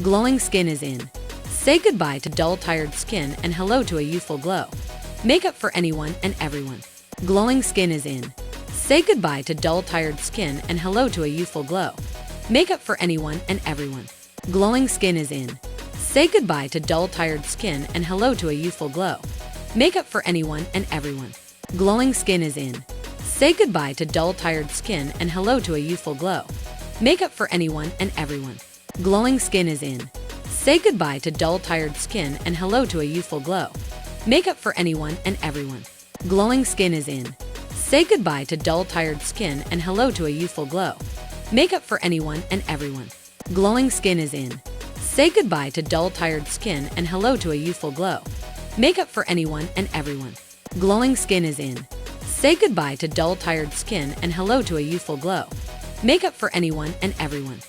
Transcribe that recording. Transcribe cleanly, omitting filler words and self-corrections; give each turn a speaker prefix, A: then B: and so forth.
A: Glowing skin is in. Say goodbye to dull, tired skin and hello to a youthful glow. Makeup for anyone and everyone. Glowing skin is in. Say goodbye to dull, tired skin and hello to a youthful glow. Makeup for anyone and everyone. Glowing skin is in. Say goodbye to dull, tired skin and hello to a youthful glow. Makeup for anyone and everyone. Glowing skin is in. Say goodbye to dull, tired skin and hello to a youthful glow. Makeup for anyone and everyone. Glowing skin is in. Say goodbye to dull, tired skin and hello to a youthful glow. Makeup for anyone and everyone. Glowing skin is in. Say goodbye to dull, tired skin and hello to a youthful glow. Makeup for anyone and everyone. Glowing skin is in. Say goodbye to dull, tired skin and hello to a youthful glow. Makeup for anyone and everyone. Glowing skin is in. Say goodbye to dull, tired skin and hello to a youthful glow. Makeup for anyone and everyone.